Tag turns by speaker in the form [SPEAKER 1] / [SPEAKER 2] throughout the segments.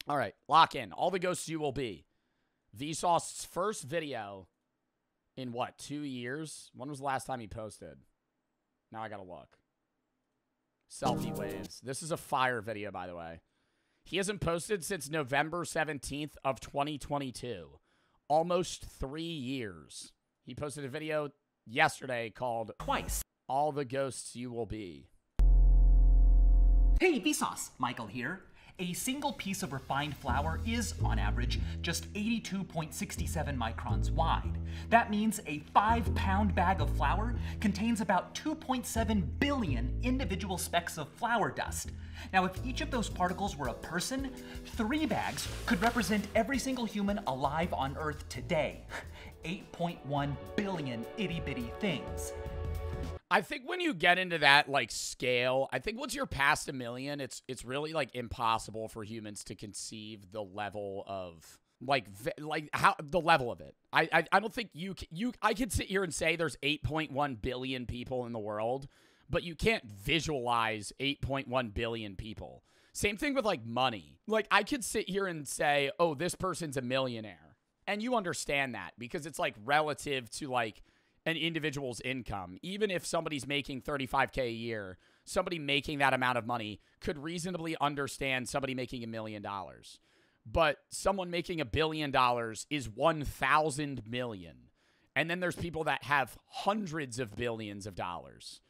[SPEAKER 1] All right, lock in. All the ghosts you will be. Vsauce's first video in what, 2 years? When was the last time he posted? Now I gotta look. Selfie waves. This is a fire video, by the way. He hasn't posted since November 17th of 2022. Almost 3 years. He posted a video yesterday called
[SPEAKER 2] Twice.
[SPEAKER 1] All the Ghosts You Will Be.
[SPEAKER 2] Hey, Vsauce, Michael here. A single piece of refined flour is, on average, just 82.67 microns wide. That means a 5-pound bag of flour contains about 2.7 billion individual specks of flour dust. Now, if each of those particles were a person, 3 bags could represent every single human alive on Earth today. 8.1 billion itty-bitty things.
[SPEAKER 1] I think when you get into that like scale, I think once you're past 1 million, it's really like impossible for humans to conceive the level of like how the level of it. I don't think I could sit here and say there's 8.1 billion people in the world, but you can't visualize 8.1 billion people. Same thing with like money. Like I could sit here and say, "Oh, this person's a millionaire." And you understand that because it's like relative to like an individual's income. Even if somebody's making $35K a year, somebody making that amount of money could reasonably understand somebody making $1 million. But someone making $1 billion is 1,000 million. And then there's people that have hundreds of billions of dollars.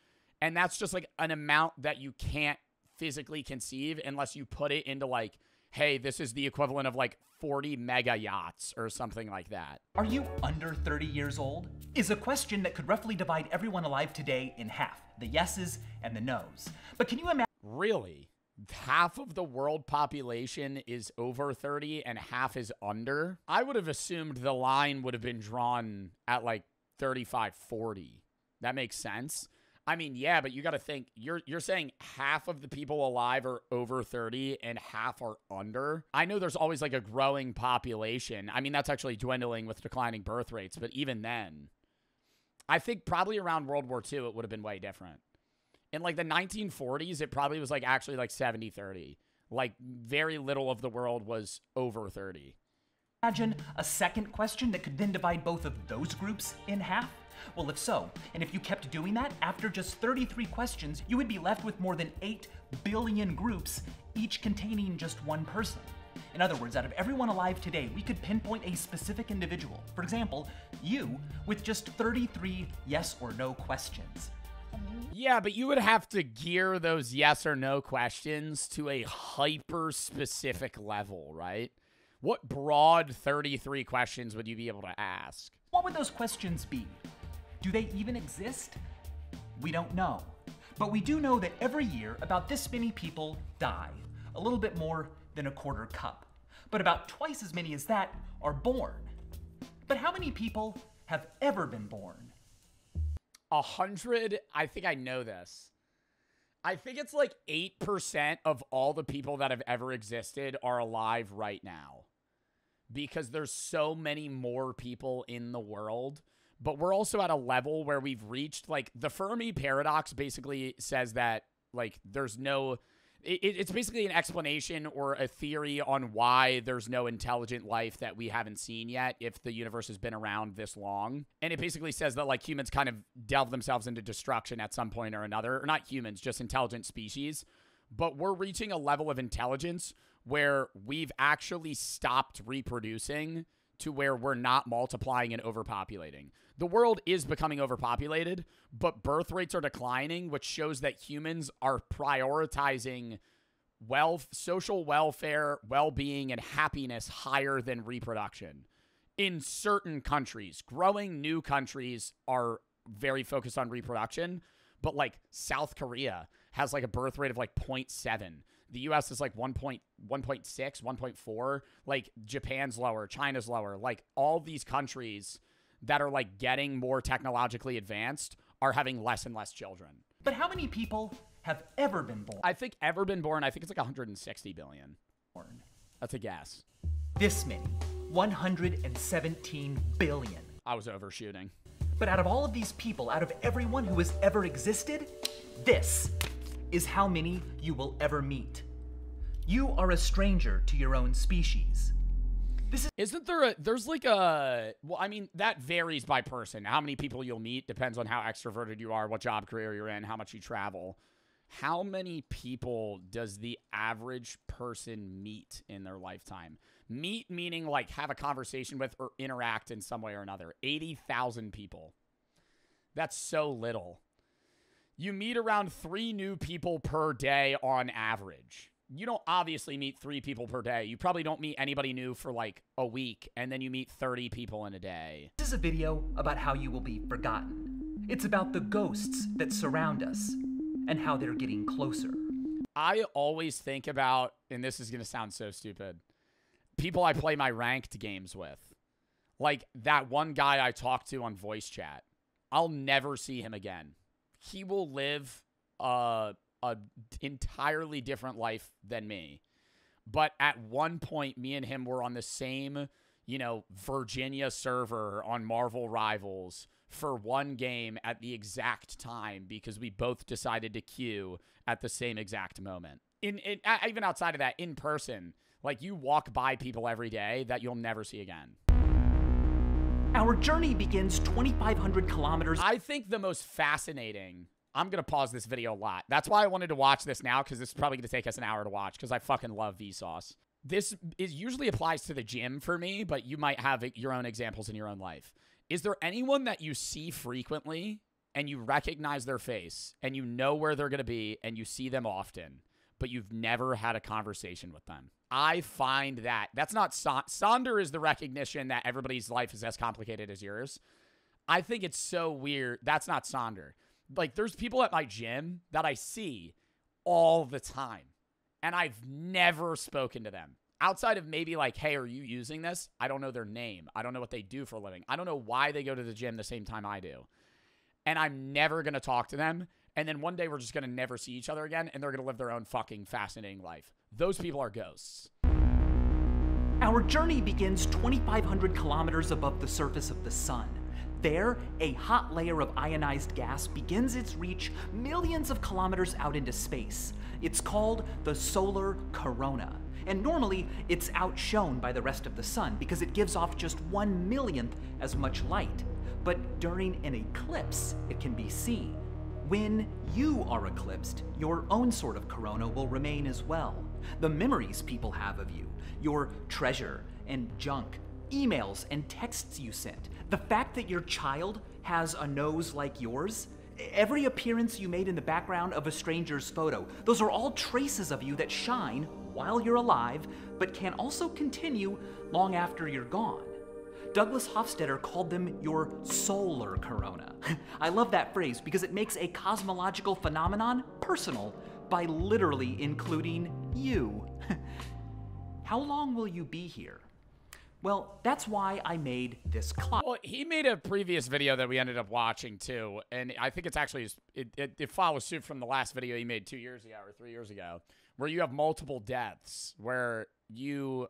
[SPEAKER 1] And that's just like an amount that you can't physically conceive unless you put it into like, hey, this is the equivalent of like 40 mega yachts or something like that.
[SPEAKER 2] Are you under 30 years old? Is a question that could roughly divide everyone alive today in half, the yeses and the nos. But can you imagine?
[SPEAKER 1] Really? Half of the world population is over 30 and half is under? I would have assumed the line would have been drawn at like 35, 40. That makes sense. I mean, yeah, but you got to think, you're saying half of the people alive are over 30 and half are under. I know there's always like a growing population. I mean, that's actually dwindling with declining birth rates, but even then, I think probably around World War II, it would have been way different. In like the 1940s, it probably was like actually like 70-30. Like very little of the world was over 30.
[SPEAKER 2] Imagine a second question that could then divide both of those groups in half? Well, if so, and if you kept doing that, after just 33 questions, you would be left with more than 8 billion groups, each containing just one person. In other words, out of everyone alive today, we could pinpoint a specific individual. For example, you, with just 33 yes or no questions.
[SPEAKER 1] Yeah, but you would have to gear those yes or no questions to a hyper-specific level, right? What broad 33 questions would you be able to ask?
[SPEAKER 2] What would those questions be? Do they even exist? We don't know. But we do know that every year, about this many people die. A little bit more than a quarter cup. But about twice as many as that are born. But how many people have ever been born?
[SPEAKER 1] 100, I think I know this. I think it's like 8% of all the people that have ever existed are alive right now. Because there's so many more people in the world. But we're also at a level where we've reached, like, the Fermi paradox basically says that, like, there's no... It's basically an explanation or a theory on why there's no intelligent life that we haven't seen yet if the universe has been around this long. And it basically says that, like, humans kind of delve themselves into destruction at some point or another. Or not humans, just intelligent species. But we're reaching a level of intelligence where we've actually stopped reproducing to where we're not multiplying and overpopulating. The world is becoming overpopulated, but birth rates are declining, which shows that humans are prioritizing social welfare, well-being, and happiness higher than reproduction. In certain countries, growing new countries are very focused on reproduction, but like South Korea has like a birth rate of like 0.7. The US is like 1.6, 1.4. Like Japan's lower, China's lower. Like all these countries that are like getting more technologically advanced are having less and less children.
[SPEAKER 2] But how many people have ever been born?
[SPEAKER 1] I think ever been born, I think it's like 160 billion. That's a guess.
[SPEAKER 2] This many, 117 billion.
[SPEAKER 1] I was overshooting.
[SPEAKER 2] But out of all of these people, out of everyone who has ever existed, this is how many you will ever meet. You are a stranger to your own species.
[SPEAKER 1] Isn't there there's like a, well, I mean, that varies by person. How many people you'll meet depends on how extroverted you are, what job career you're in, how much you travel. How many people does the average person meet in their lifetime? Meet meaning like have a conversation with or interact in some way or another. 80,000 people. That's so little. You meet around 3 new people per day on average. You don't obviously meet 3 people per day. You probably don't meet anybody new for like a week, and then you meet 30 people in a day.
[SPEAKER 2] This is a video about how you will be forgotten. It's about the ghosts that surround us and how they're getting closer.
[SPEAKER 1] I always think about, and this is going to sound so stupid, people I play my ranked games with. Like that one guy I talked to on voice chat. I'll never see him again. He will live a entirely different life than me. But at one point, me and him were on the same, Virginia server on Marvel Rivals for one game at the exact time because we both decided to queue at the same exact moment. Even outside of that, in person, like you walk by people every day that you'll never see again.
[SPEAKER 2] Our journey begins 2,500 kilometers.
[SPEAKER 1] I think the most fascinating, I'm going to pause this video a lot. That's why I wanted to watch this now, because this is probably going to take us an hour to watch, because I fucking love Vsauce. This usually applies to the gym for me, but you might have your own examples in your own life. Is there anyone that you see frequently and you recognize their face and you know where they're going to be and you see them often, but you've never had a conversation with them? I find that's not Sonder is the recognition that everybody's life is as complicated as yours. I think it's so weird. That's not Sonder. Like, there's people at my gym that I see all the time, and I've never spoken to them. Outside of maybe like, hey, are you using this? I don't know their name. I don't know what they do for a living. I don't know why they go to the gym the same time I do. And I'm never going to talk to them. And then one day we're just going to never see each other again, and they're going to live their own fucking fascinating life. Those people are ghosts.
[SPEAKER 2] Our journey begins 2,500 kilometers above the surface of the sun. There, a hot layer of ionized gas begins its reach millions of kilometers out into space. It's called the solar corona. And normally, it's outshone by the rest of the sun because it gives off just 1/1,000,000th as much light. But during an eclipse, it can be seen. When you are eclipsed, your own sort of corona will remain as well. The memories people have of you, your treasure and junk, emails and texts you sent, the fact that your child has a nose like yours, every appearance you made in the background of a stranger's photo, those are all traces of you that shine while you're alive, but can also continue long after you're gone. Douglas Hofstadter called them your solar corona. I love that phrase because it makes a cosmological phenomenon personal by literally including you. How long will you be here? Well, that's why I made this clock.
[SPEAKER 1] Well, he made a previous video that we ended up watching too, and I think it's actually, it follows suit from the last video he made 2 years ago or 3 years ago, where you have multiple deaths, where your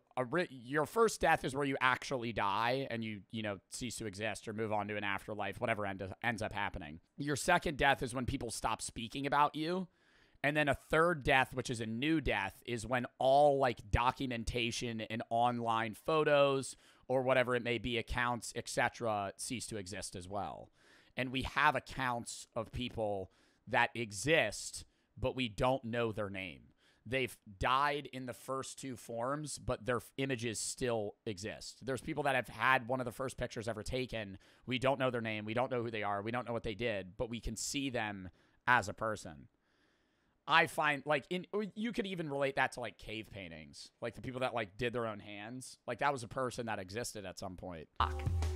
[SPEAKER 1] first death is where you actually die and you cease to exist or move on to an afterlife, whatever ends up happening. Your second death is when people stop speaking about you. And then a third death, which is a new death, is when all like documentation and online photos or whatever it may be, accounts, etc., cease to exist as well. And we have accounts of people that exist, but we don't know their name. They've died in the first 2 forms, but their images still exist. There's people that have had one of the first pictures ever taken. We don't know their name. We don't know who they are. We don't know what they did, but we can see them as a person. I find, like, you could even relate that to, like, cave paintings. Like, the people that, like, did their own hands. Like, that was a person that existed at some point.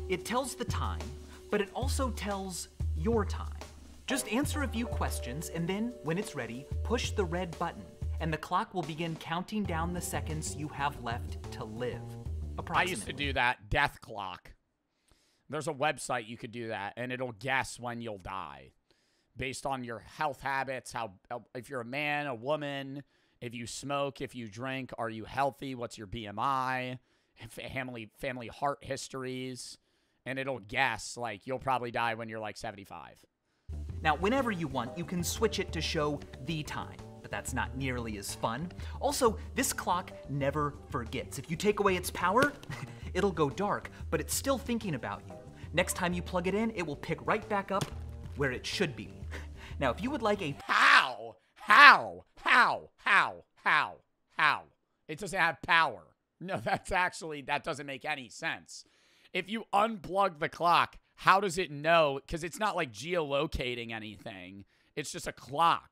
[SPEAKER 2] It tells the time, but it also tells your time. Just answer a few questions, and then, when it's ready, push the red button, and the clock will begin counting down the seconds you have left to live.
[SPEAKER 1] I used to do that, Death Clock. There's a website you could do that, and it'll guess when you'll die. Based on your health habits, if you're a man, a woman, if you smoke, if you drink, are you healthy? What's your BMI? Family heart histories. And it'll guess, like, you'll probably die when you're like 75.
[SPEAKER 2] Now, whenever you want, you can switch it to show the time. But that's not nearly as fun. Also, this clock never forgets. If you take away its power, it'll go dark, but it's still thinking about you. Next time you plug it in, it will pick right back up where it should be. Now, if you would like a...
[SPEAKER 1] How? It doesn't have power. No, that doesn't make any sense. If you unplug the clock, how does it know? Because it's not like geolocating anything. It's just a clock.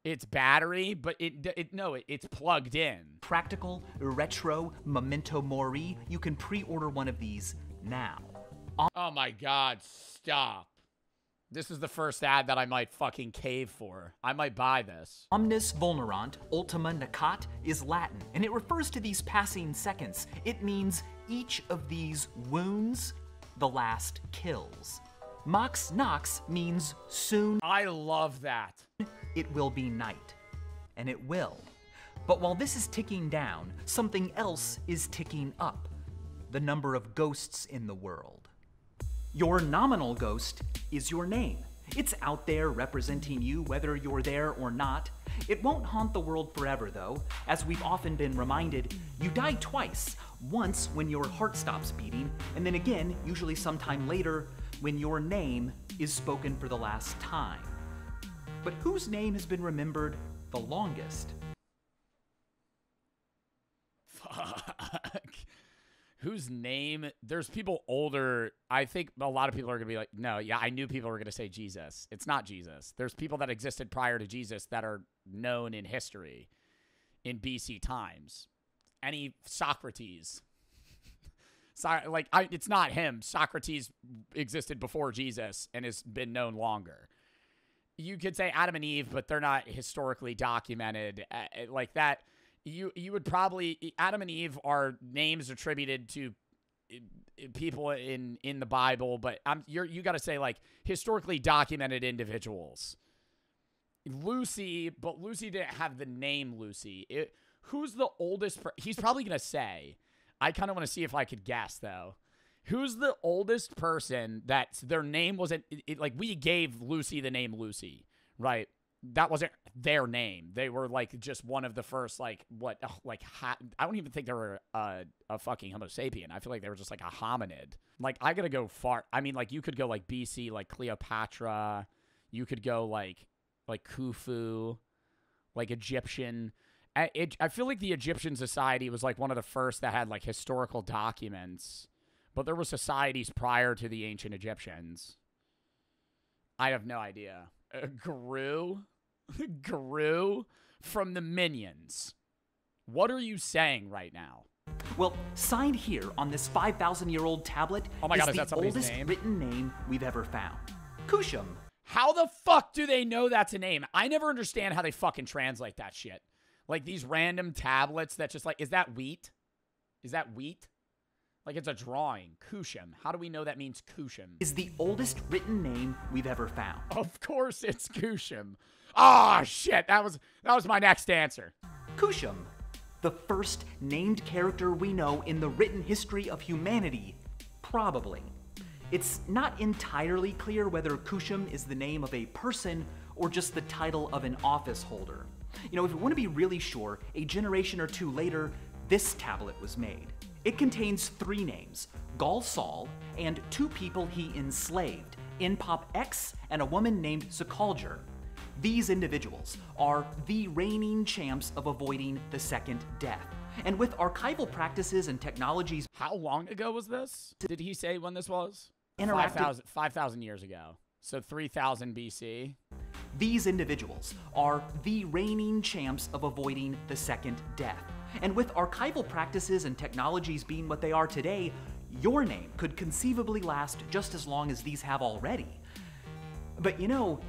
[SPEAKER 1] It's battery, but it's plugged in.
[SPEAKER 2] Practical retro memento mori, you can pre-order one of these now.
[SPEAKER 1] Oh my God, stop. This is the first ad that I might fucking cave for. I might buy this.
[SPEAKER 2] Omnis vulnerant ultima necat is Latin, and it refers to these passing seconds. It means each of these wounds, the last kills. Mox nox means soon.
[SPEAKER 1] I love that.
[SPEAKER 2] It will be night, and it will. But while this is ticking down, something else is ticking up. The number of ghosts in the world. Your nominal ghost is your name. It's out there representing you whether you're there or not. It won't haunt the world forever though. As we've often been reminded, you die twice. Once when your heart stops beating, and then again, usually sometime later, when your name is spoken for the last time. But whose name has been remembered the longest?
[SPEAKER 1] Fuck. Whose name? There's people older. I think a lot of people are going to be like, no, yeah, I knew people were going to say Jesus. It's not Jesus. There's people that existed prior to Jesus that are known in history in BC times. Any Socrates. It's not him. Socrates existed before Jesus and has been known longer. You could say Adam and Eve, but they're not historically documented like that. You would probably, Adam and Eve are names attributed to people in the Bible, but you got to say like historically documented individuals. Lucy, but Lucy didn't have the name Lucy. Who's the oldest? He's probably gonna say. I kind of want to see if I could guess though. Who's the oldest person that their name wasn't like we gave Lucy the name Lucy, right? That wasn't their name. They were like just one of the first I don't even think they were a fucking Homo sapien. I feel like they were just like a hominid. Like I gotta go far. I mean, like you could go like BC, like Cleopatra. You could go like Khufu, like Egyptian. I feel like the Egyptian society was like one of the first that had like historical documents, but there were societies prior to the ancient Egyptians. I have no idea. Gru from the Minions. What are you saying right now?
[SPEAKER 2] Well, signed here on this 5,000-year-old tablet is the oldest written name we've ever found. Kushum.
[SPEAKER 1] How the fuck do they know that's a name? I never understand how they fucking translate that shit. Like these random tablets that just like, is that wheat? Is that wheat? Like it's a drawing. Kushum. How do we know that means Kushum?
[SPEAKER 2] Is the oldest written name we've ever found.
[SPEAKER 1] Of course it's Kushum. Oh shit, that was my next answer.
[SPEAKER 2] Kushum, the first named character we know in the written history of humanity, probably. It's not entirely clear whether Kushum is the name of a person or just the title of an office holder. You know, if you want to be really sure, a generation or two later, this tablet was made. It contains 3 names, Gal Sol, and 2 people he enslaved, Inpop X and a woman named Sukaljar. These individuals are the reigning champs of avoiding the second death. And with archival practices and technologies...
[SPEAKER 1] How long ago was this? Did he say when this was? 5,000 years ago. So 3,000 BC.
[SPEAKER 2] These individuals are the reigning champs of avoiding the second death. And with archival practices and technologies being what they are today, your name could conceivably last just as long as these have already. But you know,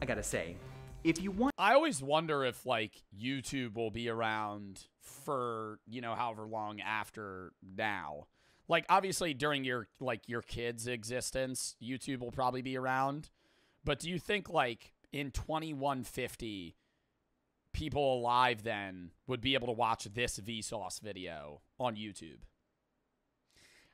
[SPEAKER 2] I gotta say, if you want...
[SPEAKER 1] I always wonder if, like, YouTube will be around for, you know, however long after now. Like, obviously, during your kids' existence, YouTube will probably be around. But do you think, like, in 2150, people alive then would be able to watch this Vsauce video on YouTube?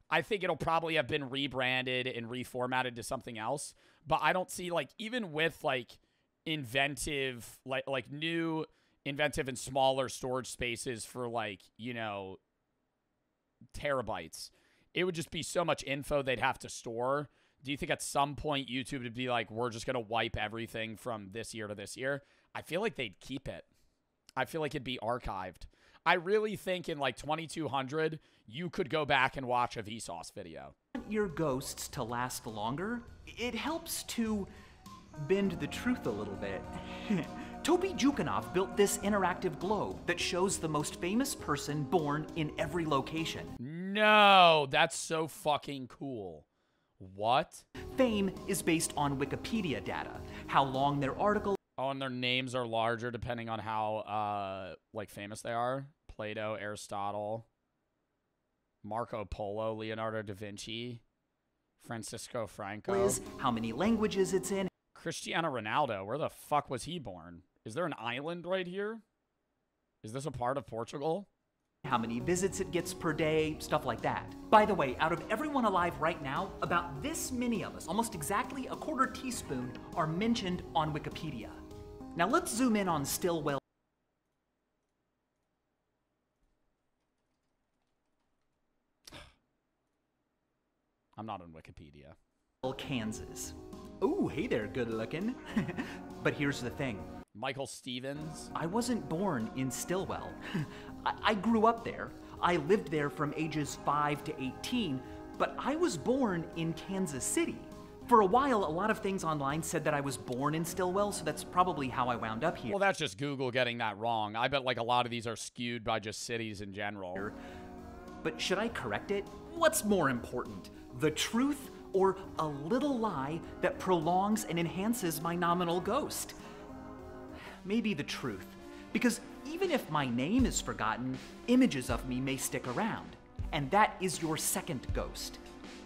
[SPEAKER 1] I think it'll probably have been rebranded and reformatted to something else. But I don't see, like, even with, like, inventive, like new, inventive and smaller storage spaces for like, you know, terabytes. It would just be so much info they'd have to store. Do you think at some point YouTube would be like, we're just going to wipe everything from this year to this year? I feel like they'd keep it. I feel like it'd be archived. I really think in like 2200, you could go back and watch a Vsauce video.
[SPEAKER 2] Your ghosts to last longer, it helps to bend the truth a little bit. Toby Jukanov built this interactive globe that shows the most famous person born in every location.
[SPEAKER 1] No, that's so fucking cool. What?
[SPEAKER 2] Fame is based on Wikipedia data, how long their article.
[SPEAKER 1] Oh, and their names are larger depending on how, like, famous they are. Plato, Aristotle, Marco Polo, Leonardo da Vinci, Francisco Franco.
[SPEAKER 2] Is how many languages it's in.
[SPEAKER 1] Cristiano Ronaldo, where the fuck was he born? Is there an island right here? Is this a part of Portugal?
[SPEAKER 2] How many visits it gets per day, stuff like that. By the way, out of everyone alive right now, about this many of us, almost exactly a quarter teaspoon, are mentioned on Wikipedia. Now let's zoom in on Stillwell,
[SPEAKER 1] I'm not on Wikipedia.
[SPEAKER 2] Kansas. Ooh, hey there, good looking. But here's the thing.
[SPEAKER 1] Michael Stevens.
[SPEAKER 2] I wasn't born in Stillwell. I grew up there. I lived there from ages 5 to 18, but I was born in Kansas City. For a while, a lot of things online said that I was born in Stillwell, so that's probably how I wound up here.
[SPEAKER 1] Well, that's just Google getting that wrong. I bet like a lot of these are skewed by just cities in general.
[SPEAKER 2] But should I correct it? What's more important, the truth or a little lie that prolongs and enhances my nominal ghost? Maybe the truth, because even if my name is forgotten, images of me may stick around. And that is your second ghost,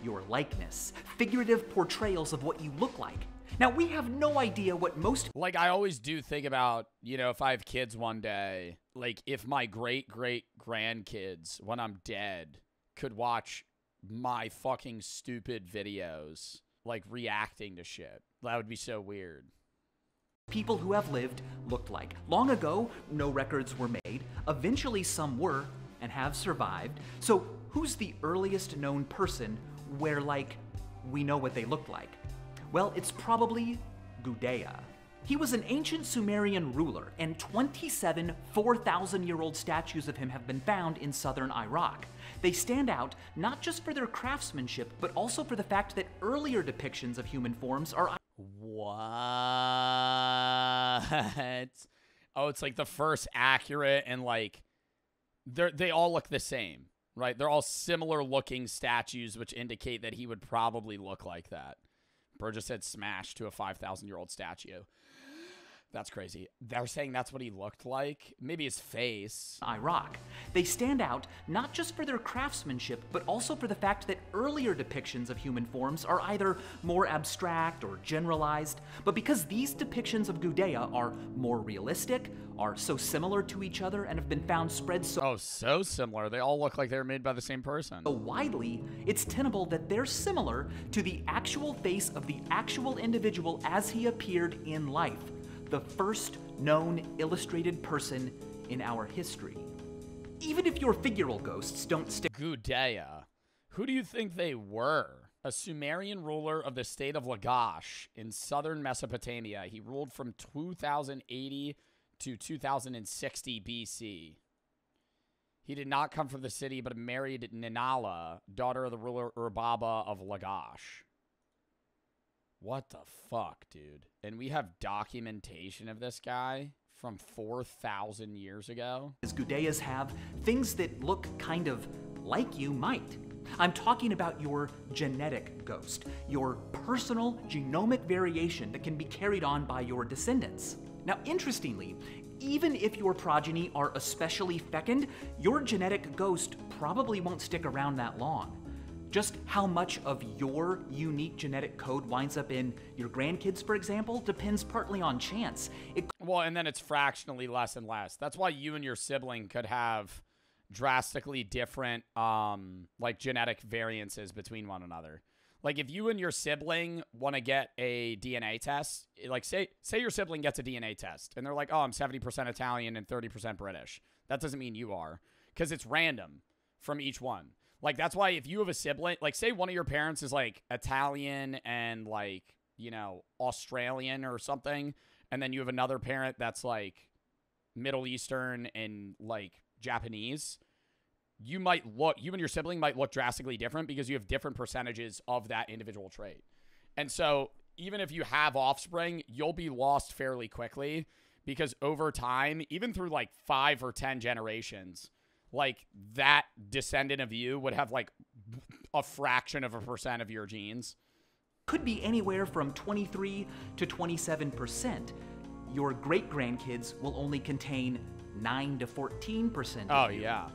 [SPEAKER 2] your likeness, figurative portrayals of what you look like. Now, we have no idea what most...
[SPEAKER 1] Like, I always do think about, you know, if I have kids one day, like, if my great-great-grandkids, when I'm dead, could watch my fucking stupid videos, like, reacting to shit. That would be so weird.
[SPEAKER 2] People who have lived looked like. Long ago, no records were made. Eventually, some were and have survived. So, who's the earliest known person where, like, we know what they looked like? Well, it's probably Gudea. He was an ancient Sumerian ruler, and 27 4,000-year-old statues of him have been found in southern Iraq. They stand out not just for their craftsmanship, but also for the fact that earlier depictions of human forms are...
[SPEAKER 1] What? Oh, it's like the first accurate and like they all look the same, right? They're all similar looking statues, which indicate that he would probably look like that. Burgess said smash to a 5,000-year-old statue. That's crazy. They're saying that's what he looked like? Maybe his face.
[SPEAKER 2] Iraq. They stand out not just for their craftsmanship, but also for the fact that earlier depictions of human forms are either more abstract or generalized, but because these depictions of Gudea are more realistic, are so similar to each other, and have been found spread so
[SPEAKER 1] similar. They all look like they were made by the same person.
[SPEAKER 2] So widely, it's tenable that they're similar to the actual face of the actual individual as he appeared in life. The first known illustrated person in our history. Even if your figural ghosts don't stick...
[SPEAKER 1] Gudea. Who do you think they were? A Sumerian ruler of the state of Lagash in southern Mesopotamia. He ruled from 2080 to 2060 BC. He did not come from the city, but married Ninala, daughter of the ruler Urbaba of Lagash. What the fuck, dude? And we have documentation of this guy from 4,000 years ago.
[SPEAKER 2] As Gudeas have, things that look kind of like you might. I'm talking about your genetic ghost, your personal genomic variation that can be carried on by your descendants. Now, interestingly, even if your progeny are especially fecund, your genetic ghost probably won't stick around that long. Just how much of your unique genetic code winds up in your grandkids, for example, depends partly on chance.
[SPEAKER 1] Well, and then it's fractionally less and less. That's why you and your sibling could have drastically different, like, genetic variances between one another. Like if you and your sibling want to get a DNA test, like say your sibling gets a DNA test and they're like, oh, I'm 70% Italian and 30% British. That doesn't mean you are, because it's random from each one. Like that's why if you have a sibling, like say one of your parents is like Italian and like, you know, Australian or something, and then you have another parent that's like Middle Eastern and like Japanese, you and your sibling might look drastically different because you have different percentages of that individual trait. And so even if you have offspring, you'll be lost fairly quickly because over time, even through like 5 or 10 generations, like that descendant of you would have like a fraction of a percent of your genes.
[SPEAKER 2] Could be anywhere from 23 to 27%. Your great-grandkids will only contain 9 to 14%.
[SPEAKER 1] Oh, yeah.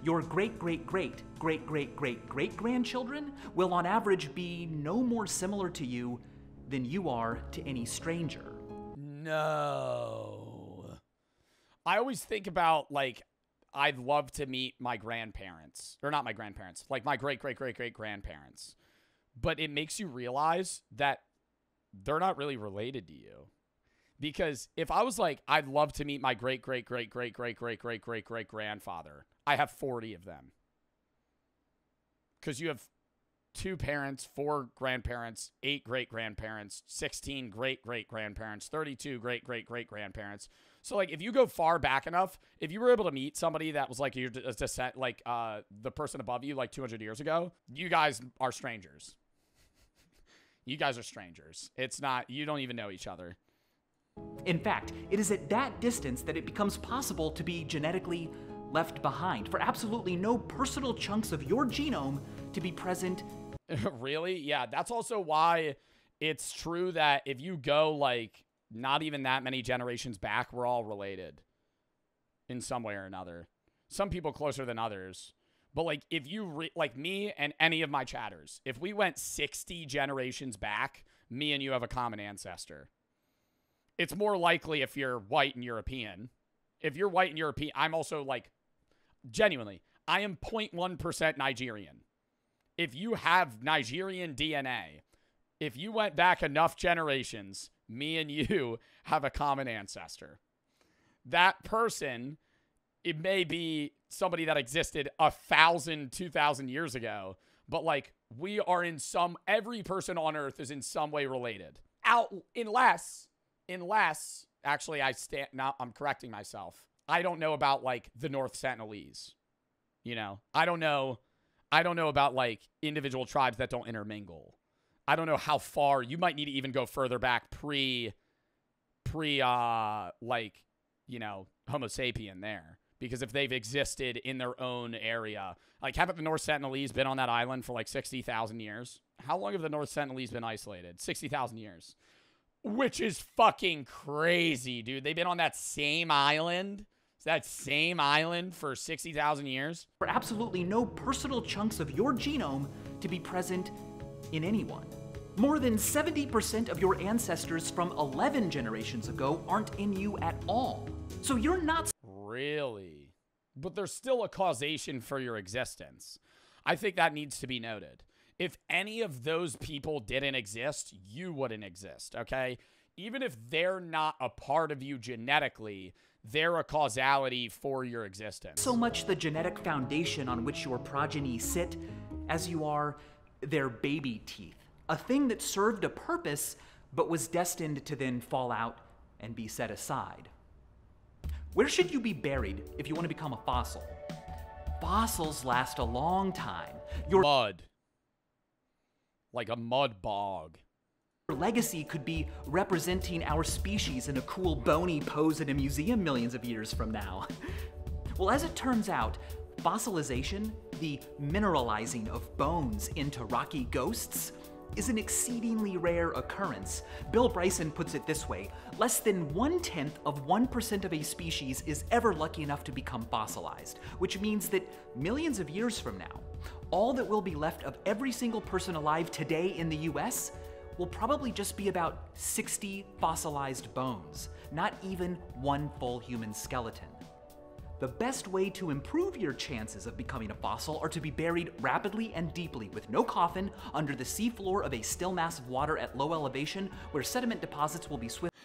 [SPEAKER 2] Your great-great-great-great-great-great-great-grandchildren will on average be no more similar to you than you are to any stranger.
[SPEAKER 1] No. I always think about, like, I'd love to meet my grandparents. Or not my grandparents. Like, my great-great-great-great-grandparents. But it makes you realize that they're not really related to you. Because if I was like, I'd love to meet my great-great-great-great-great-great-great-great-great-grandfather, I have 40 of them. Because you have 2 parents, 4 grandparents, 8 great-grandparents, 16 great-great-grandparents, 32 great-great-great-grandparents. So, like, if you go far back enough, if you were able to meet somebody that was, like, your descent, like, the person above you, like, 200 years ago, you guys are strangers. You guys are strangers. It's not, you don't even know each other.
[SPEAKER 2] In fact, it is at that distance that it becomes possible to be genetically left behind, for absolutely no personal chunks of your genome to be present.
[SPEAKER 1] Really? Yeah, that's also why it's true that if you go, like, not even that many generations back, we're all related in some way or another. Some people closer than others. But, like, if you, like me and any of my chatters, if we went 60 generations back, me and you have a common ancestor. It's more likely if you're white and European. If you're white and European, I'm also, like, genuinely, I am 0.1% Nigerian. If you have Nigerian DNA, if you went back enough generations, me and you have a common ancestor. That person, it may be somebody that existed 1,000, 2,000 years ago, but, like, we are every person on Earth is in some way related. Unless, actually, I'm correcting myself. I don't know about, like, the North Sentinelese. You know, I don't know about, like, individual tribes that don't intermingle. I don't know how far. You might need to even go further back like, you know, Homo sapien there. Because if they've existed in their own area, like, haven't the North Sentinelese been on that island for, like, 60,000 years? How long have the North Sentinelese been isolated? 60,000 years. Which is fucking crazy, dude. They've been on that same island for 60,000 years.
[SPEAKER 2] For absolutely no personal chunks of your genome to be present in anyone. More than 70% of your ancestors from 11 generations ago aren't in you at all. So you're not...
[SPEAKER 1] Really? But there's still a causation for your existence. I think that needs to be noted. If any of those people didn't exist, you wouldn't exist, okay? Even if they're not a part of you genetically, they're a causality for your existence.
[SPEAKER 2] So much the genetic foundation on which your progeny sit as you are their baby teeth. A thing that served a purpose, but was destined to then fall out and be set aside. Where should you be buried if you want to become a fossil? Fossils last a long time.
[SPEAKER 1] Mud. Like a mud bog.
[SPEAKER 2] Your legacy could be representing our species in a cool bony pose in a museum millions of years from now. Well, as it turns out, fossilization, the mineralizing of bones into rocky ghosts, is an exceedingly rare occurrence. Bill Bryson puts it this way: less than 0.1% of a species is ever lucky enough to become fossilized, which means that millions of years from now, all that will be left of every single person alive today in the US will probably just be about 60 fossilized bones, not even one full human skeleton. The best way to improve your chances of becoming a fossil are to be buried rapidly and deeply with no coffin under the seafloor of a still mass of water at low elevation where sediment deposits will be swift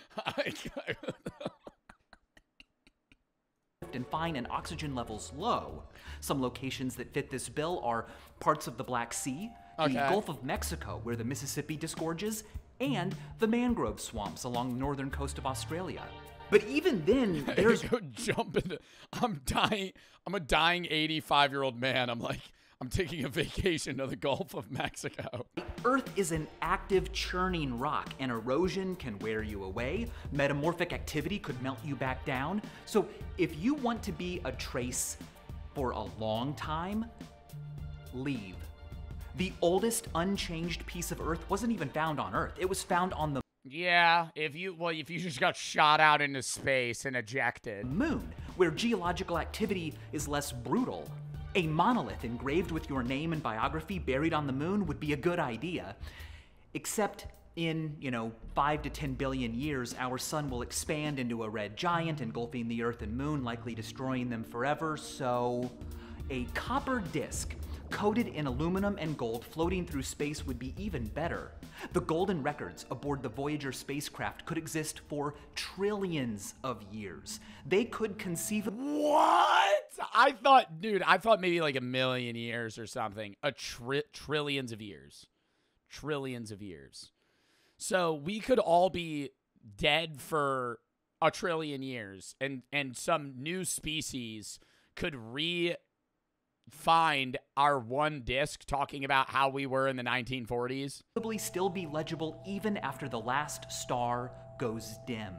[SPEAKER 2] and fine and oxygen levels low. Some locations that fit this bill are parts of the Black Sea, the Gulf of Mexico where the Mississippi disgorges, and the mangrove swamps along the northern coast of Australia. But even then, there's
[SPEAKER 1] go jump into. I'm dying. I'm a dying 85-year-old man. I'm taking a vacation to the Gulf of Mexico.
[SPEAKER 2] Earth is an active churning rock, and erosion can wear you away. Metamorphic activity could melt you back down. So if you want to be a trace for a long time, leave. The oldest unchanged piece of Earth wasn't even found on Earth. It was found on the
[SPEAKER 1] Yeah, if you just got shot out into space and ejected.
[SPEAKER 2] Moon, where geological activity is less brutal. A monolith engraved with your name and biography buried on the moon would be a good idea. Except in, 5 to 10 billion years, our sun will expand into a red giant, engulfing the Earth and moon, likely destroying them forever, so a copper disk coated in aluminum and gold floating through space would be even better. The golden records aboard the Voyager spacecraft could exist for trillions of years. They could conceive of—
[SPEAKER 1] What? I thought maybe like a million years or something. Trillions of years. Trillions of years. So we could all be dead for a trillion years, and some new species could find our one disc talking about how we were in the 1940s.
[SPEAKER 2] Probably still be legible even after the last star goes dim.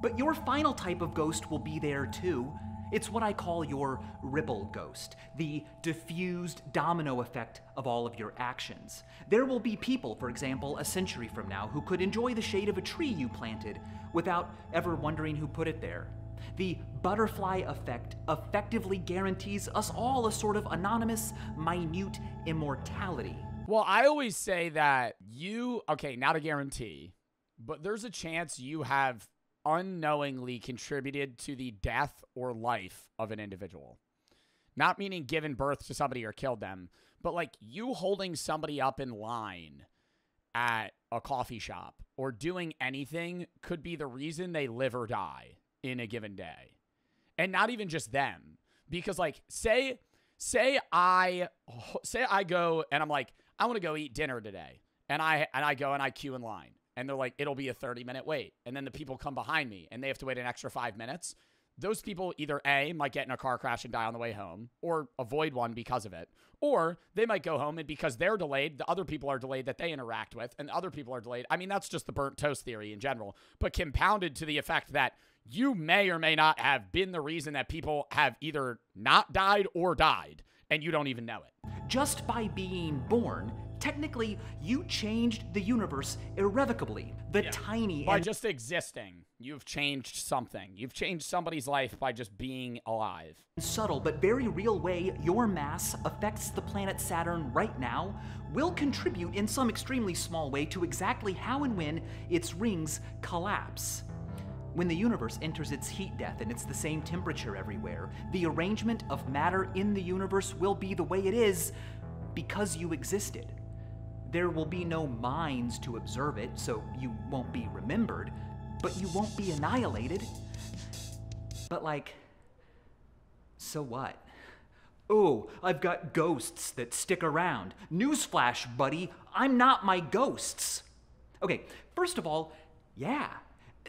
[SPEAKER 2] But your final type of ghost will be there too. It's what I call your ripple ghost, the diffused domino effect of all of your actions. There will be people, for example, a century from now, who could enjoy the shade of a tree you planted without ever wondering who put it there. The butterfly effect effectively guarantees us all a sort of anonymous, minute immortality.
[SPEAKER 1] Well, I always say that not a guarantee, but there's a chance you have unknowingly contributed to the death or life of an individual. Not meaning given birth to somebody or killed them, but like you holding somebody up in line at a coffee shop or doing anything could be the reason they live or die in a given day. And not even just them, because like say I go and I'm like, I want to go eat dinner today, and I go and I queue in line, and they're like, it'll be a 30-minute wait, and then the people come behind me and they have to wait an extra 5 minutes. Those people either A, might get in a car crash and die on the way home, or avoid one because of it, or they might go home and because they're delayed, the other people are delayed that they interact with, and the other people are delayed. I mean, that's just the burnt toast theory in general, but compounded to the effect that you may or may not have been the reason that people have either not died or died, and you don't even know it.
[SPEAKER 2] Just by being born, technically, you changed the universe irrevocably.
[SPEAKER 1] By just existing, you've changed something. You've changed somebody's life by just being alive.
[SPEAKER 2] Subtle but very real way your mass affects the planet Saturn right now will contribute in some extremely small way to exactly how and when its rings collapse. When the universe enters its heat death and it's the same temperature everywhere, the arrangement of matter in the universe will be the way it is because you existed. There will be no minds to observe it, so you won't be remembered, but you won't be annihilated. But so what? Oh, I've got ghosts that stick around. Newsflash, buddy, I'm not my ghosts. Okay, first of all, yeah,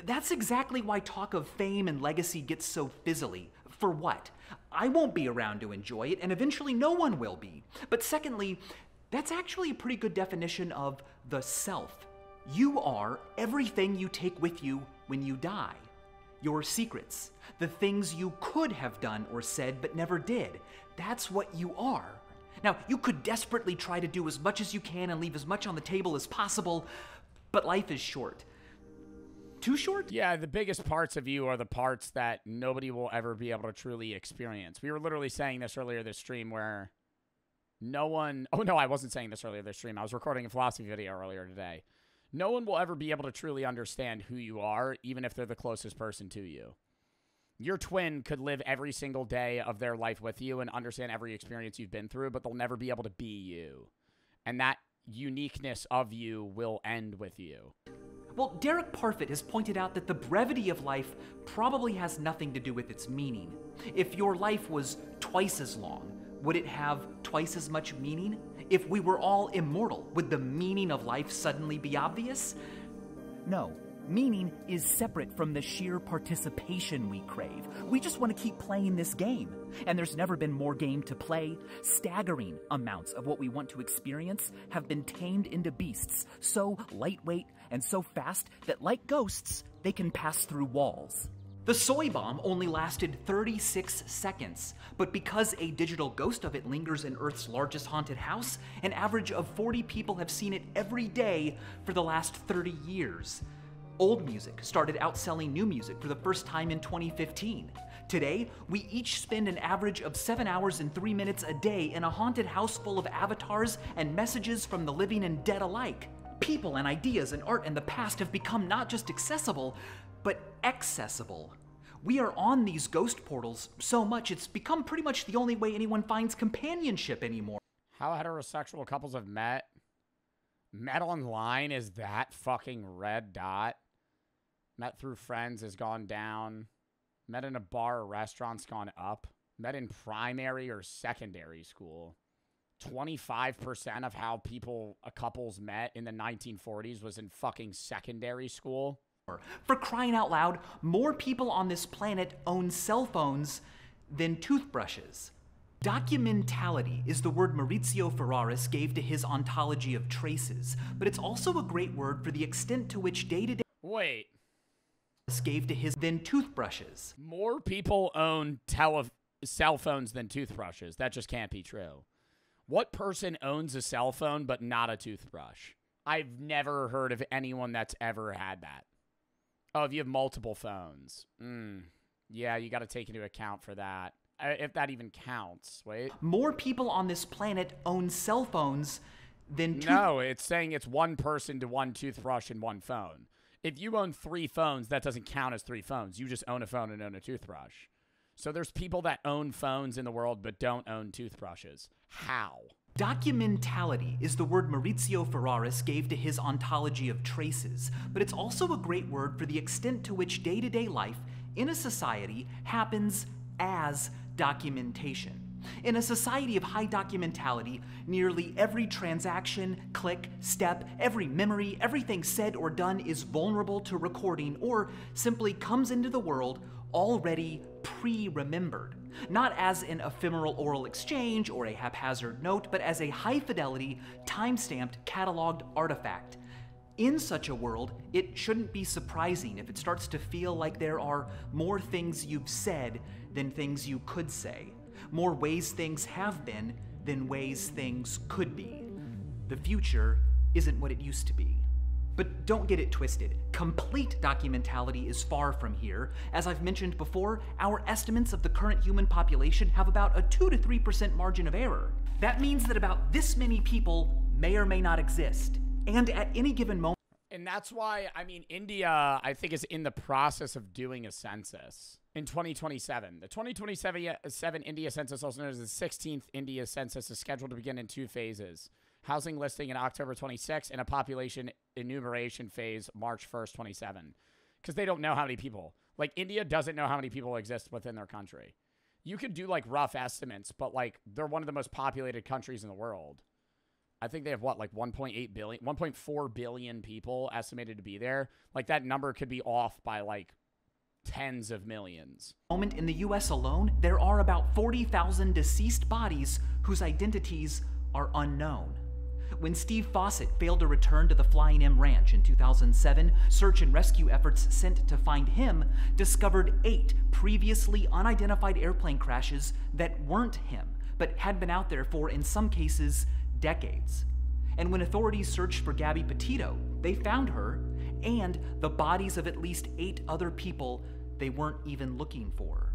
[SPEAKER 2] that's exactly why talk of fame and legacy gets so fizzly. For what? I won't be around to enjoy it, and eventually no one will be. But secondly, that's actually a pretty good definition of the self. You are everything you take with you when you die. Your secrets, the things you could have done or said but never did. That's what you are. Now, you could desperately try to do as much as you can and leave as much on the table as possible, but life is short. Too short?
[SPEAKER 1] Yeah, the biggest parts of you are the parts that nobody will ever be able to truly experience. We were literally saying this earlier this stream where no one... Oh, no, I wasn't saying this earlier this stream. I was recording a philosophy video earlier today. No one will ever be able to truly understand who you are, even if they're the closest person to you. Your twin could live every single day of their life with you and understand every experience you've been through, but they'll never be able to be you. And that uniqueness of you will end with you.
[SPEAKER 2] Well, Derek Parfit has pointed out that the brevity of life probably has nothing to do with its meaning. If your life was twice as long, would it have twice as much meaning? If we were all immortal, would the meaning of life suddenly be obvious? No. Meaning is separate from the sheer participation we crave. We just want to keep playing this game. And there's never been more game to play. Staggering amounts of what we want to experience have been tamed into beasts, so lightweight and so fast that, like ghosts, they can pass through walls. The soy bomb only lasted 36 seconds, but because a digital ghost of it lingers in Earth's largest haunted house, an average of 40 people have seen it every day for the last 30 years. Old music started outselling new music for the first time in 2015. Today, we each spend an average of 7 hours and 3 minutes a day in a haunted house full of avatars and messages from the living and dead alike. People and ideas and art and the past have become not just accessible, but accessible. We are on these ghost portals so much it's become pretty much the only way anyone finds companionship anymore.
[SPEAKER 1] How heterosexual couples have met? Met online is that fucking red dot. Met through friends has gone down. Met in a bar or restaurant's gone up. Met in primary or secondary school. 25% of how couples met in the 1940s was in fucking secondary school.
[SPEAKER 2] For crying out loud, more people on this planet own cell phones than toothbrushes. Documentality is the word Maurizio Ferraris gave to his ontology of traces, but it's also a great word for the extent to which day-to-day
[SPEAKER 1] Wait.
[SPEAKER 2] gave to his than toothbrushes.
[SPEAKER 1] More people own cell phones than toothbrushes. That just can't be true. What person owns a cell phone but not a toothbrush? I've never heard of anyone that's ever had that. Oh, if you have multiple phones. Yeah, you got to take into account for that. If that even counts. Wait.
[SPEAKER 2] More people on this planet own cell phones than
[SPEAKER 1] No, it's saying it's one person to one toothbrush and one phone. If you own 3 phones, that doesn't count as 3 phones. You just own a phone and own a toothbrush. So there's people that own phones in the world but don't own toothbrushes. How?
[SPEAKER 2] Documentality is the word Maurizio Ferraris gave to his ontology of traces, but it's also a great word for the extent to which day-to-day life in a society happens as documentation. In a society of high documentality, nearly every transaction, click, step, every memory, everything said or done is vulnerable to recording or simply comes into the world already pre-remembered. Not as an ephemeral oral exchange or a haphazard note, but as a high-fidelity, time-stamped, cataloged artifact. In such a world, it shouldn't be surprising if it starts to feel like there are more things you've said than things you could say. More ways things have been than ways things could be. The future isn't what it used to be. But don't get it twisted. Complete documentality is far from here. As I've mentioned before, our estimates of the current human population have about a 2 to 3% margin of error. That means that about this many people may or may not exist. And at any given moment,
[SPEAKER 1] and that's why, I mean, India, I think, is in the process of doing a census in 2027. The 2027 India census, also known as the 16th India census, is scheduled to begin in 2 phases. Housing listing in October 26 and a population enumeration phase March 1st, 27. Because they don't know how many people. Like, India doesn't know how many people exist within their country. You could do, like, rough estimates, but, like, they're one of the most populated countries in the world. I think they have, what, like 1.8 billion, 1.4 billion people estimated to be there. Like, that number could be off by, like, tens of millions.
[SPEAKER 2] In the US alone, there are about 40,000 deceased bodies whose identities are unknown. When Steve Fawcett failed to return to the Flying M Ranch in 2007, search and rescue efforts sent to find him discovered 8 previously unidentified airplane crashes that weren't him, but had been out there for, in some cases, decades. And when authorities searched for Gabby Petito, they found her and the bodies of at least 8 other people they weren't even looking for.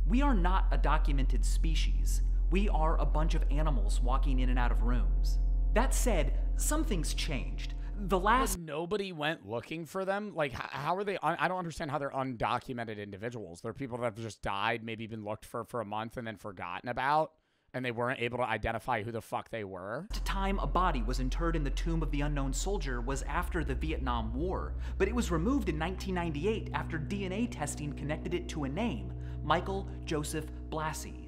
[SPEAKER 2] We are not a documented species. We are a bunch of animals walking in and out of rooms. That said, something's changed. The last...
[SPEAKER 1] Nobody went looking for them? Like, how are they? I don't understand how they're undocumented individuals. They're people that have just died, maybe been looked for a month and then forgotten about, and they weren't able to identify who the fuck they were.
[SPEAKER 2] The time a body was interred in the tomb of the unknown soldier was after the Vietnam War, but it was removed in 1998 after DNA testing connected it to a name, Michael Joseph Blassie.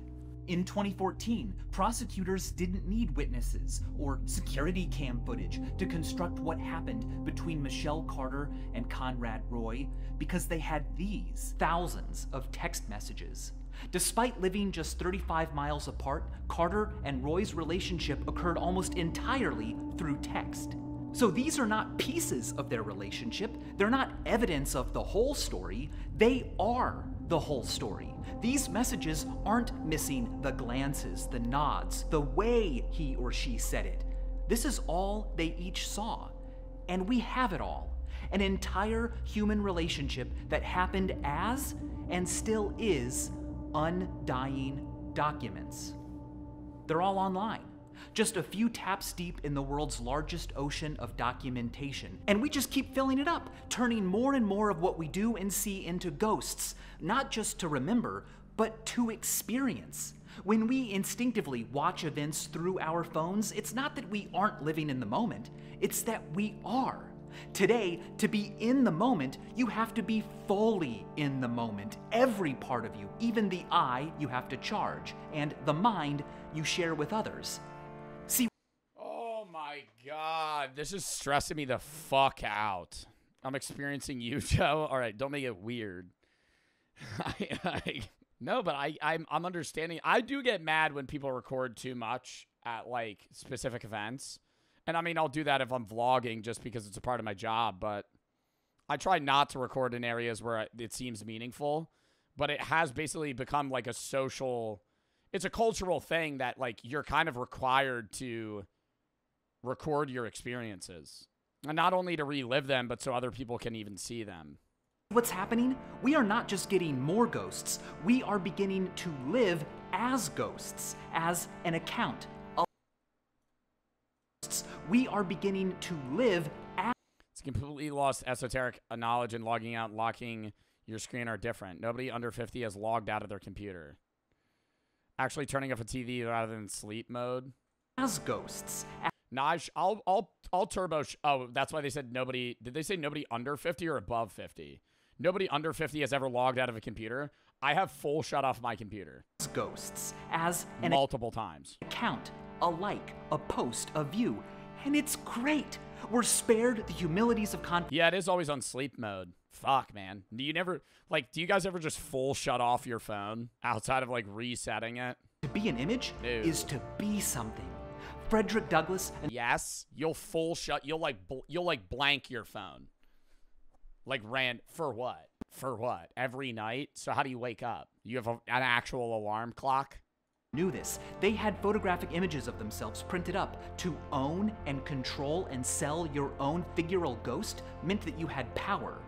[SPEAKER 2] In 2014, prosecutors didn't need witnesses or security cam footage to construct what happened between Michelle Carter and Conrad Roy because they had these thousands of text messages. Despite living just 35 miles apart, Carter and Roy's relationship occurred almost entirely through text. So these are not pieces of their relationship. They're not evidence of the whole story. They are the whole story. These messages aren't missing the glances, the nods, the way he or she said it. This is all they each saw. And we have it all. An entire human relationship that happened as, and still is, undying documents. They're all online. Just a few taps deep in the world's largest ocean of documentation. And we just keep filling it up, turning more and more of what we do and see into ghosts, not just to remember, but to experience. When we instinctively watch events through our phones, it's not that we aren't living in the moment, it's that we are. Today, to be in the moment, you have to be fully in the moment. Every part of you, even the eye, you have to charge, and the mind you share with others. See,
[SPEAKER 1] oh my God, this is stressing me the fuck out. I'm experiencing you, Joe. All right, don't make it weird. No, but I'm understanding. I do get mad when people record too much at like specific events. And I mean, I'll do that if I'm vlogging just because it's a part of my job, but I try not to record in areas where it seems meaningful. But it has basically become like a social, it's a cultural thing that like you're kind of required to record your experiences. And not only to relive them, but so other people can even see them.
[SPEAKER 2] What's happening? We are not just getting more ghosts, we are beginning to live as ghosts, as an account. We are beginning to live as...
[SPEAKER 1] It's completely lost esoteric knowledge, and logging out and locking your screen are different. Nobody under 50 has logged out of their computer. Actually turning off a TV rather than sleep mode.
[SPEAKER 2] As ghosts.
[SPEAKER 1] Naj, I'll turbo... Oh, that's why they said nobody... Did they say nobody under 50 or above 50? Nobody under 50 has ever logged out of a computer. I have full shut off my computer.
[SPEAKER 2] As ghosts. As an...
[SPEAKER 1] Multiple times.
[SPEAKER 2] Account. A like. A post. A view. And it's great. We're spared the humilities of conflict.
[SPEAKER 1] Yeah, it is always on sleep mode. Fuck, man. Do you never... Like, do you guys ever just full shut off your phone outside of, like, resetting it?
[SPEAKER 2] To be an image is to be something. Frederick Douglass... And
[SPEAKER 1] yes, you'll full shut... You'll blank your phone. Like, for what? For what? Every night? So how do you wake up? You have an actual alarm clock?
[SPEAKER 2] Knew this. They had photographic images of themselves printed up. To own and control and sell your own figural ghost meant that you had power.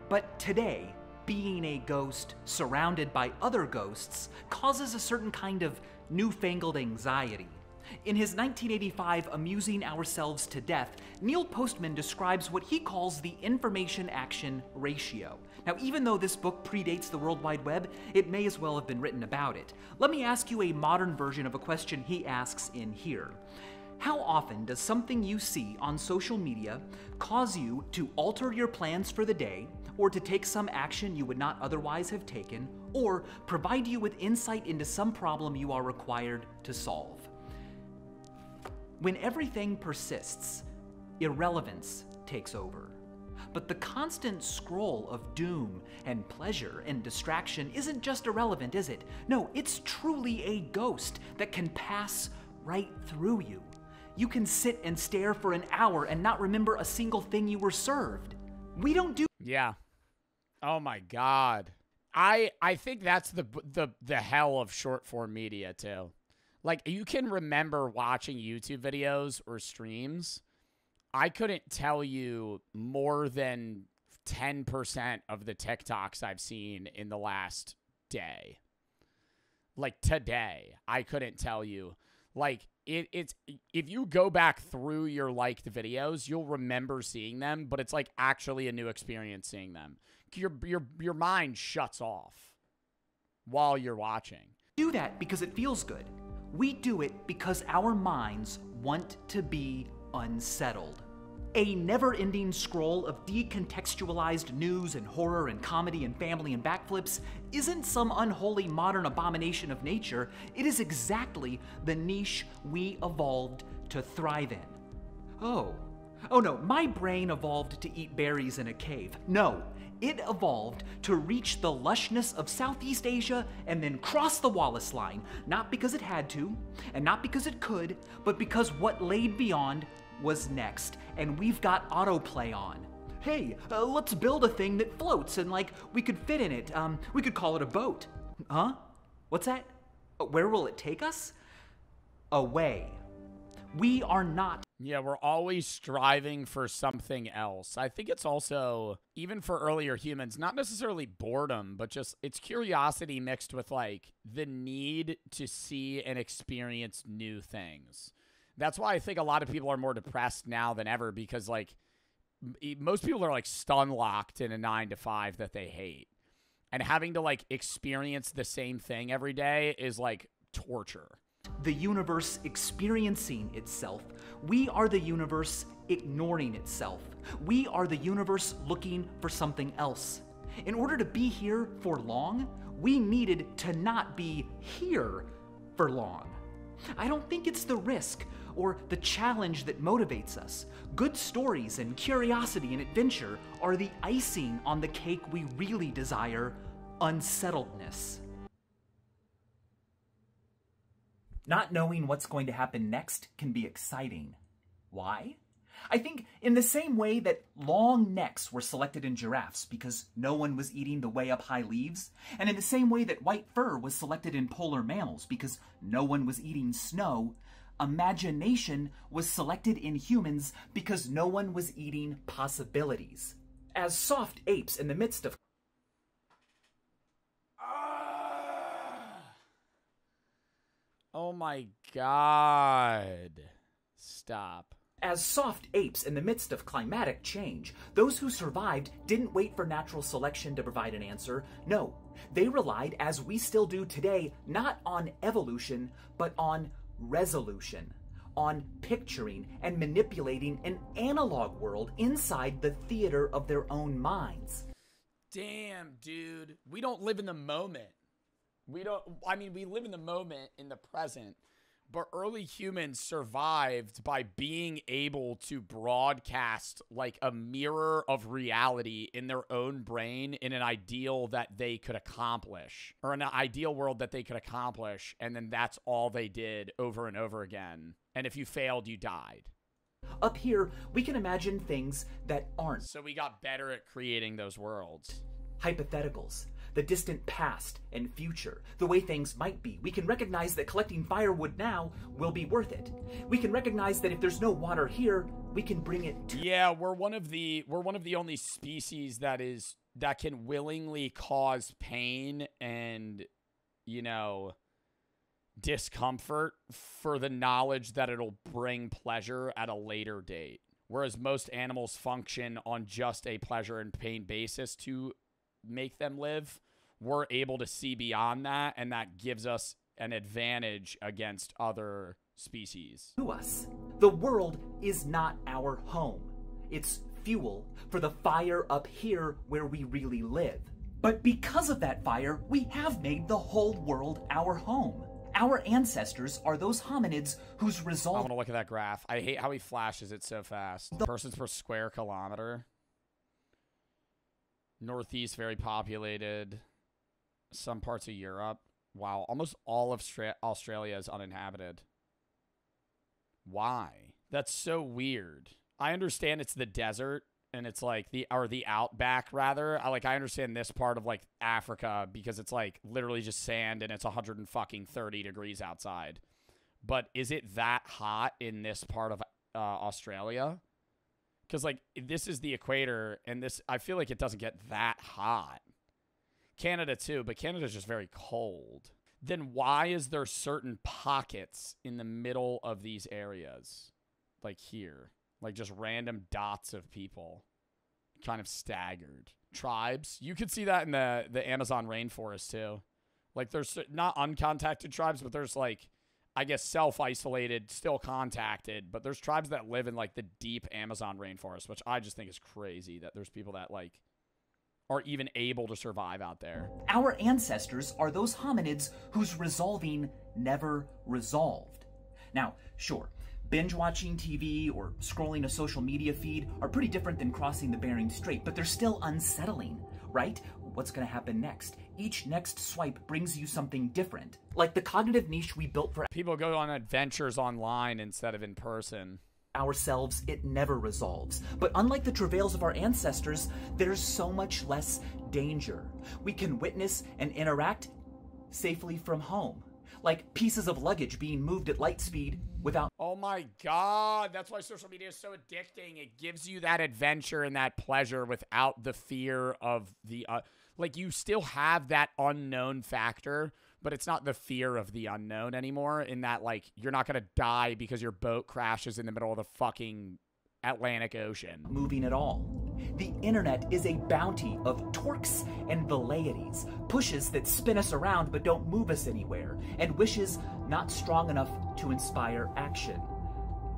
[SPEAKER 2] But today, being a ghost surrounded by other ghosts causes a certain kind of newfangled anxiety. In his 1985 Amusing Ourselves to Death, Neil Postman describes what he calls the information-action ratio. Now, even though this book predates the World Wide Web, it may as well have been written about it. Let me ask you a modern version of a question he asks in here. How often does something you see on social media cause you to alter your plans for the day, or to take some action you would not otherwise have taken, or provide you with insight into some problem you are required to solve? When everything persists, irrelevance takes over. But the constant scroll of doom and pleasure and distraction isn't just irrelevant, is it? No, it's truly a ghost that can pass right through you. You can sit and stare for an hour and not remember a single thing you were served. We don't do...
[SPEAKER 1] Yeah. Oh my God. I think that's the hell of short form media too. Like, you can remember watching YouTube videos or streams. I couldn't tell you more than 10% of the TikToks I've seen in the last day. Like, today, I couldn't tell you. Like, it's if you go back through your liked videos, you'll remember seeing them, but it's like actually a new experience seeing them. Your mind shuts off while you're watching.
[SPEAKER 2] Do that because it feels good. We do it because our minds want to be unsettled. A never-ending scroll of decontextualized news and horror and comedy and family and backflips isn't some unholy modern abomination of nature. It is exactly the niche we evolved to thrive in. Oh no, my brain evolved to eat berries in a cave. No, it evolved to reach the lushness of Southeast Asia and then cross the Wallace line, not because it had to, and not because it could, but because what laid beyond was next, and we've got autoplay on. Hey, let's build a thing that floats and like we could fit in it. We could call it a boat. Huh? What's that? Where will it take us? Away. We are not.
[SPEAKER 1] Yeah, we're always striving for something else. I think it's also, even for earlier humans, not necessarily boredom, but just it's curiosity mixed with like the need to see and experience new things. That's why I think a lot of people are more depressed now than ever, because like most people are like stun locked in a 9-to-5 that they hate, and having to like experience the same thing every day is like torture.
[SPEAKER 2] The universe experiencing itself. We are the universe ignoring itself. We are the universe looking for something else. In order to be here for long, we needed to not be here for long. I don't think it's the risk or the challenge that motivates us. Good stories and curiosity and adventure are the icing on the cake we really desire: unsettledness. Not knowing what's going to happen next can be exciting. Why? I think in the same way that long necks were selected in giraffes because no one was eating the way up high leaves, and in the same way that white fur was selected in polar mammals because no one was eating snow, imagination was selected in humans because no one was eating possibilities. As soft apes in the midst of
[SPEAKER 1] Oh my God. Stop.
[SPEAKER 2] As soft apes in the midst of climatic change, those who survived didn't wait for natural selection to provide an answer. No, they relied, as we still do today, not on evolution, but on resolution, on picturing and manipulating an analog world inside the theater of their own minds.
[SPEAKER 1] Damn, dude. We don't live in the moment. We live in the moment in the present, but early humans survived by being able to broadcast like a mirror of reality in their own brain in an ideal that they could accomplish, or an ideal world that they could accomplish. And then that's all they did over and over again. And if you failed, you died.
[SPEAKER 2] Up here, we can imagine things that aren't.
[SPEAKER 1] So we got better at creating those worlds.
[SPEAKER 2] Hypotheticals. The distant past and future, the way things might be. We can recognize that collecting firewood now will be worth it. We can recognize that if there's no water here, we can bring it to...
[SPEAKER 1] Yeah, we're one of the only species that can willingly cause pain and, you know, discomfort for the knowledge that it'll bring pleasure at a later date. Whereas most animals function on just a pleasure and pain basis to make them live. We're able to see beyond that, and that gives us an advantage against other species.
[SPEAKER 2] To us, the world is not our home. It's fuel for the fire up here where we really live. But because of that fire, we have made the whole world our home. Our ancestors are those hominids whose resolve...
[SPEAKER 1] I want to look at that graph. I hate how he flashes it so fast. Persons per square kilometer. Northeast, very populated. Some parts of Europe. Wow, almost all of Australia is uninhabited. Why? That's so weird. I understand it's the desert and it's like the outback rather. I understand this part of like Africa because it's like literally just sand and it's 130 degrees outside. But is it that hot in this part of Australia? Because like this is the equator, and this I feel like it doesn't get that hot. Canada too, but Canada's just very cold. then why is there certain pockets in the middle of these areas? Like here. Like just random dots of people. Kind of staggered. Tribes. You could see that in the Amazon rainforest too. Like there's not uncontacted tribes, but there's like, I guess self-isolated, still contacted, but there's tribes that live in like the deep Amazon rainforest, which I just think is crazy that there's people that like are even able to survive out there.
[SPEAKER 2] Our ancestors are those hominids whose resolving never resolved. Now, sure, binge watching TV or scrolling a social media feed are pretty different than crossing the Bering Strait, but they're still unsettling, right? What's going to happen next? Each next swipe brings you something different. Like the cognitive niche we built for
[SPEAKER 1] People go on adventures online instead of in person.
[SPEAKER 2] Ourselves, it never resolves. But unlike the travails of our ancestors, there's so much less danger. We can witness and interact safely from home. Like pieces of luggage being moved at light speed without...
[SPEAKER 1] Oh my God, that's why social media is so addicting. It gives you that adventure and that pleasure without the fear of the... like, you still have that unknown factor, but it's not the fear of the unknown anymore in that, like, you're not going to die because your boat crashes in the middle of the fucking Atlantic Ocean.
[SPEAKER 2] Moving at all. The internet is a bounty of torques and velleities, pushes that spin us around but don't move us anywhere, and wishes not strong enough to inspire action.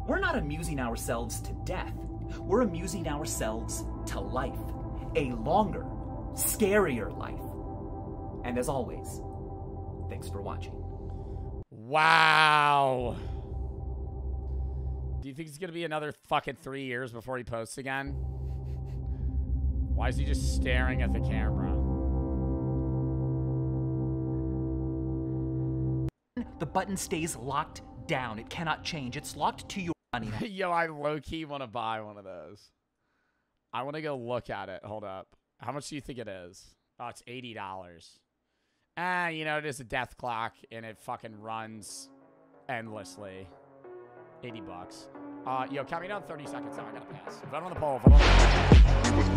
[SPEAKER 2] We're not amusing ourselves to death. We're amusing ourselves to life. A longer, scarier life. And as always, thanks for watching.
[SPEAKER 1] Wow. Do you think it's going to be another fucking 3 years before he posts again? Why is he just staring at the camera?
[SPEAKER 2] The button stays locked down. It cannot change. It's locked to your money.
[SPEAKER 1] Yo, I low-key want to buy one of those. I want to go look at it. Hold up. How much do you think it is? Oh, it's $80. You know, it is a death clock, and it fucking runs endlessly. 80 bucks. Yo, count me down 30 seconds now. I gotta pass. Vote on the poll. Vote on the poll.